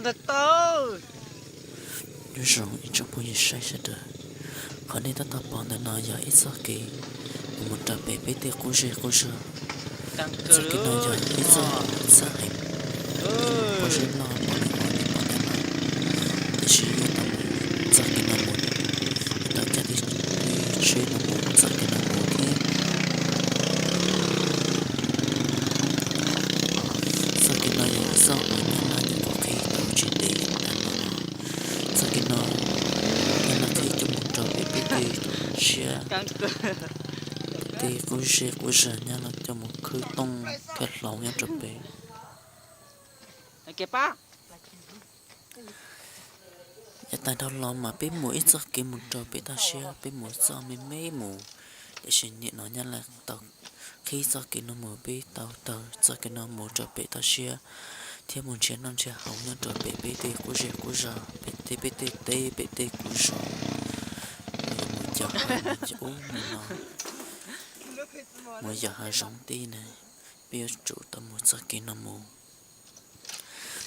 Càng thật tao. Nếu rằng ít trong mỗi sai sẽ được khó nên ta tập bọn ta nói giờ ít sao kỳ một trò bể bế tiệc cô rể Càng giờ cái nói giờ ít sao xa hành cô rể lo bọn này hỏi đi bọn này nói để chỉ yêu tao giờ cái nào một tao chắc đi chơi nào một giờ cái nào một thế giờ cái nói giờ sao mà nhà là những có khi tao chuyện đi đã nó giờ cái nói nhà là khi cho một trò bể bế tiệc share thì cô sẽ nha là cho một khơi tông kết lòng nha chuẩn bị kẹp á. tại đâu lo mà biết mỗi ít giấc kia một trò biết ta sẽ biết mỗi giờ mình mấy mù để xin nhẹ nó nha là tao khi giờ kia nó mở biết tao tao giờ kia nó mở trò biết ta sẽ theo một chiến năm sẽ hỏng nha trò biết biết tê cô giờ biết tê cô giờ một giờ hai giờ ốm nó mỗi giờ hai giống tí này bây giờ chủ tâm một giờ kia nó mù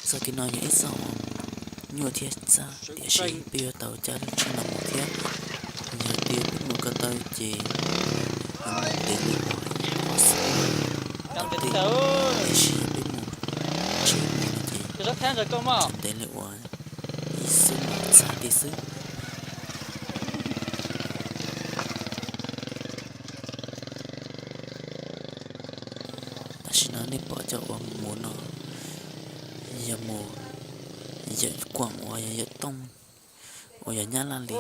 giờ kia nó nhảy sao nhiều thiết ra địa sĩ bây giờ tàu cha được cho nằm một thiết nhờ tiêu biết một cái tay chỉ một tỷ lệ mọi tàu tỷ địa sĩ biết một chỉ một gì Rất khen rồi công mà. tỷ lệ mọi ý xứ một xa đi xứ ta chỉ nói nên bỏ cho ông muốn nó giờ mùa giờ quảng hoa giờ tông giờ nhá lan đi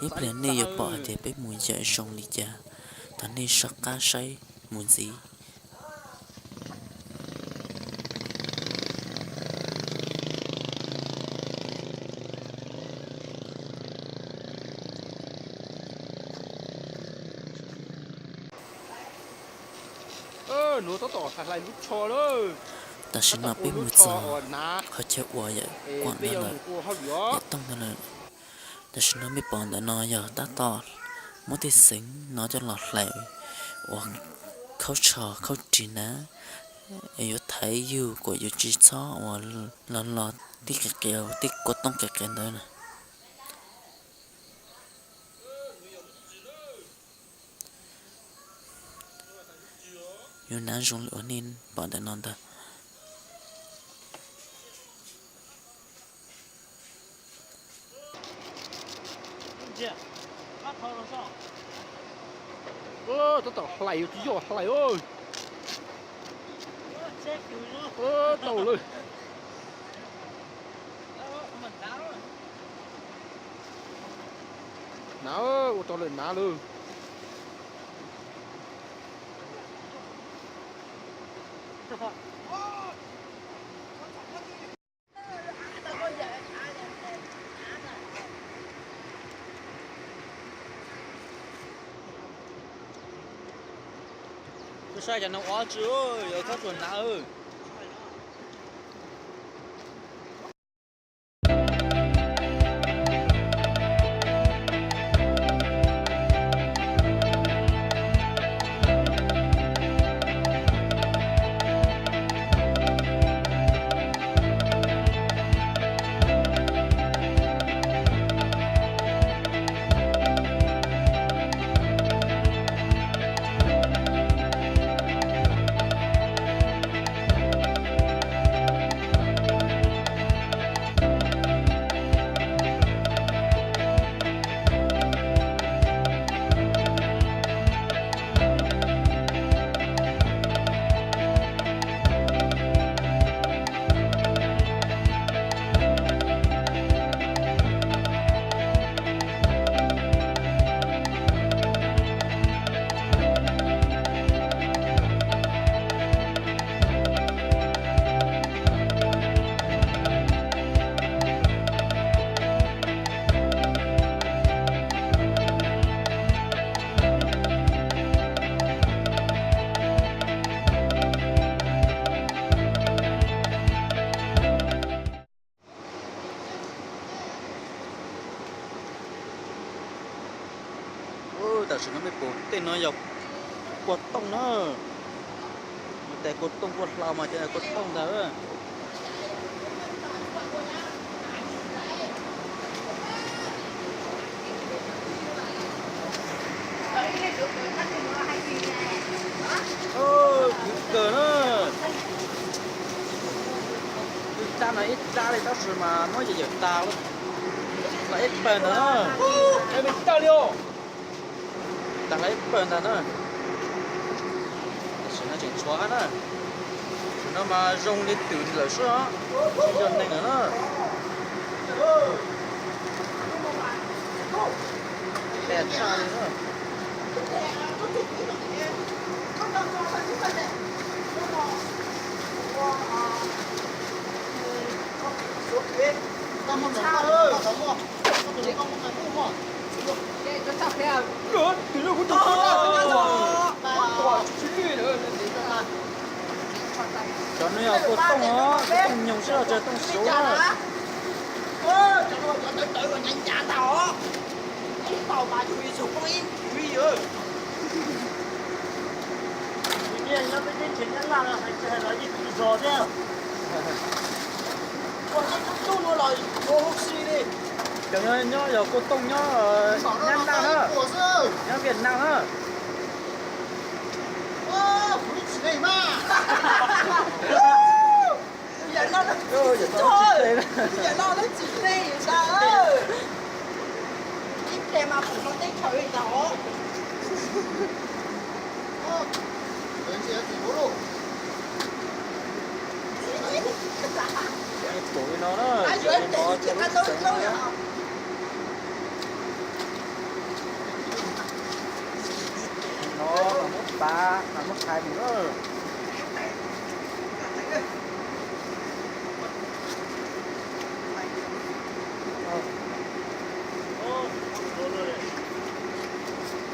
ít lần này giờ bỏ thì biết mùi giờ sông đi cha thành nên sắc cá say mùi gì nó tỏ thật là nút cho đó. ta xin nói biết mùi giờ họ chơi hoa giờ quảng đó là giờ tông đó là ta xin nói biết bọn đã nói giờ ta to mỗi tí xính nó cho lọt lại hoặc khâu trò khâu chỉ ná yêu thấy yêu của yêu chỉ cho hoặc lọt tí cái kẹo tí có tông cái kẹo đó nè yêu nán dùng lửa nên bọn đã non ta Tao tỏ lại chứ rồi lại ơi. Tao luôn. Nào, tao lên ná luôn. Tôi sai cho nó quá chứ ơi, giờ thất tuần đã ơi. ta sử nó mới bột tên nó dọc quật tông nóแต่กดตรงกดเรามาจะกดตรงเด้อ Ôi cờ nữa ta này ít ra thì tao sửa mà nói gì giờ tao là ít bền nữa Cái mình tao liêu. tao là ít bền nữa sửa nó chỉnh xóa nữa nó mà rong đi từ lỡ sữa chỉ cho nên nữa đẹp sao nữa Nữa, từ lúc cũng cho nó là cô tông nó tông nhung sữa cho tông số nữa cho nó giờ cô tông nó nhanh nào nữa nó Việt Nam nữa ôi giờ tao chết đây tuổi nó đó nó là mất ba là mất hai nữa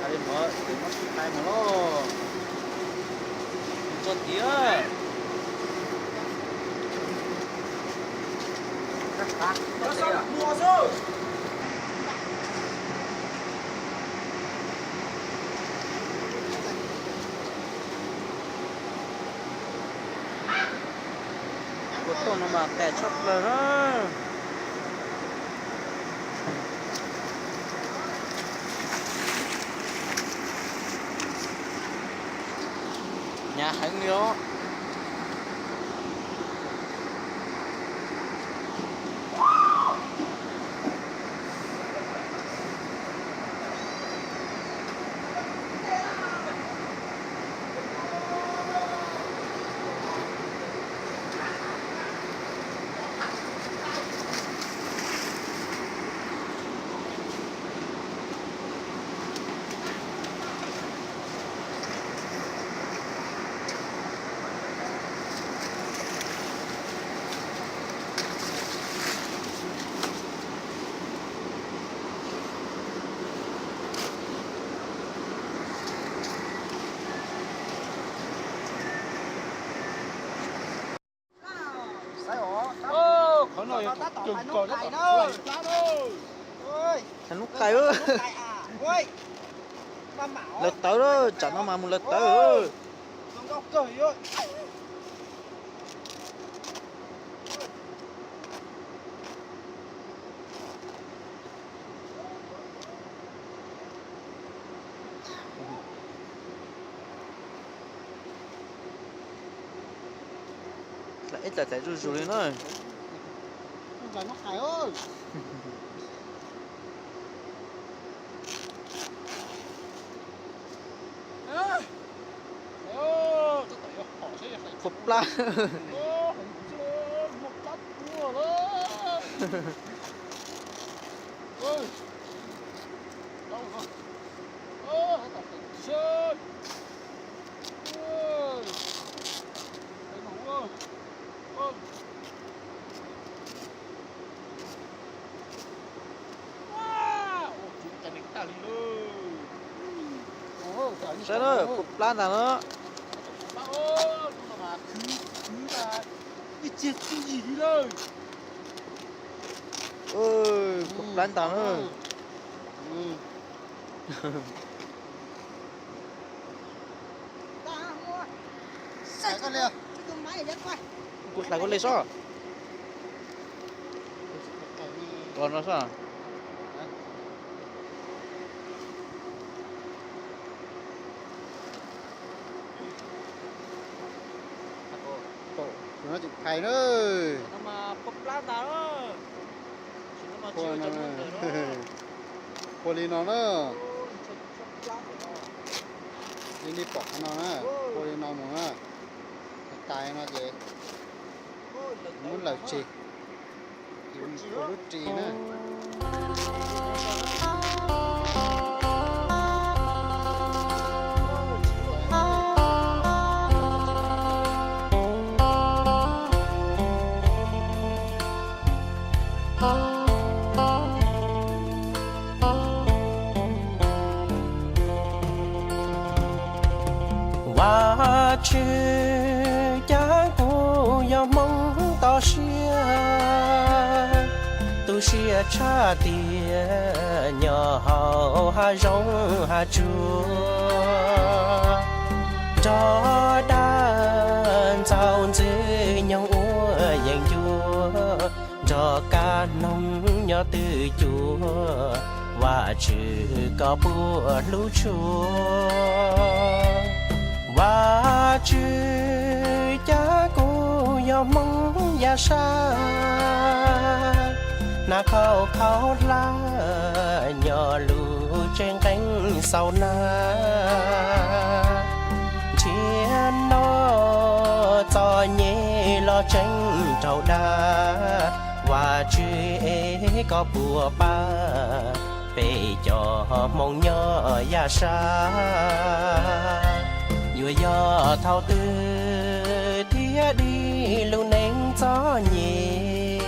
đây mở để mất hai mà nó cho tía mua rồi. của tôi nó mà tè chóc lên á nhà hàng nữa Có nồi chừng còn nó đâu. thành lúc cày ơi lật tới đó chẳng nó mà một lật tới ơi lại ít là chạy rùi rùi nữa Là nó khải ơi. phục la Một tắt cua đó. Ôi. Đâu rồi? Tập sơn. Ôi. Đây ngủ ơi. Ôi. sẽ đó phục la là nó mà cứ là đi chết cái gì đi đây. ơi phục la tao nữa Sai con liền. cút lại con lấy sao còn nó sao nó chụp khai nữa nó mà bốc lá ta đó chỉ nó mà cô chiều nó cho nó rồi đó cô đi nó nữa Ôi, chụp lá của nó. đi bỏ nó nữa cô đi nó muốn á tay nó gì Ôi, lần đầu muốn là nó. chị cô rút chị nữa và chữ cha cô yêu mong to xia tu xia cha tia nhỏ hậu ha rong ha chua cho đàn giàu dư nhau úa dành chúa cho ca nông nhỏ từ chúa và chữ có bùa lũ chúa và chữ cha cô yêu mong ya sa na khâu khâu la nhỏ lũ trên cánh sau na chiến nó cho nhẹ lo tranh trâu đa và chữ ấy có bùa ba về cho mong nhỏ ya sa vừa do thao tư thía đi lưu nén gió nhẹ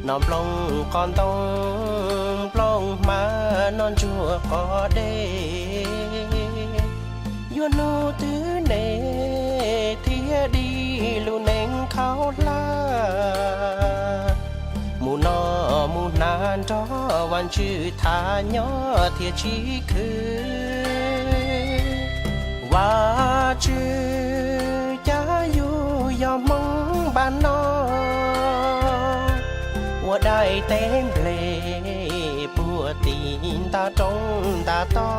nó plong con tông plong mà non chùa có đê vừa nô tứ nề thía đi lưu nén khao la mù nó mù nan choวันชื่อทาnhỏ thiệt chí khứ và chữ cha yu yo mong ban nó của đại tên lệ bùa tin ta trong ta to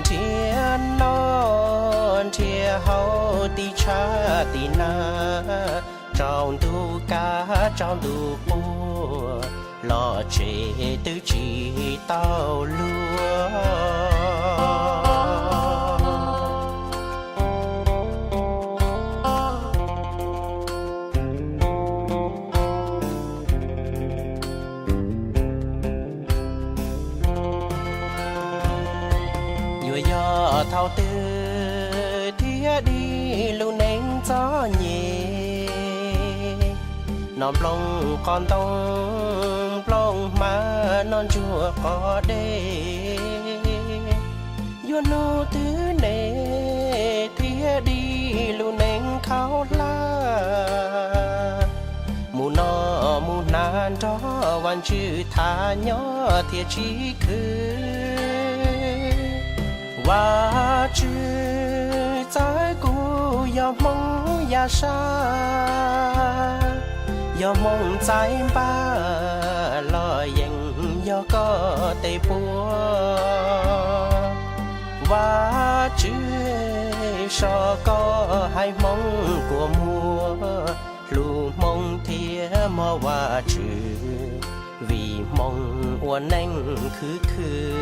chia non chia hậu ti cha ti na trong tu ca trong tu bùa lo chế tư chỉ tao lúa do thao tư thía đi lưu nén gió nhẹ nó plong con tông plong mà non chùa có đê yo nô tứ nề thía đi lưu nén khao la mù nó mù nan choวันชื่อทาnhỏ thiệt chí khứ và chữ trái cô yêu mong ya sa yêu mong trái ba lo dành do có tây búa và chữ so có hai mong của mùa lù mong thía mò và chữ vì mong uốn anh khứ khứ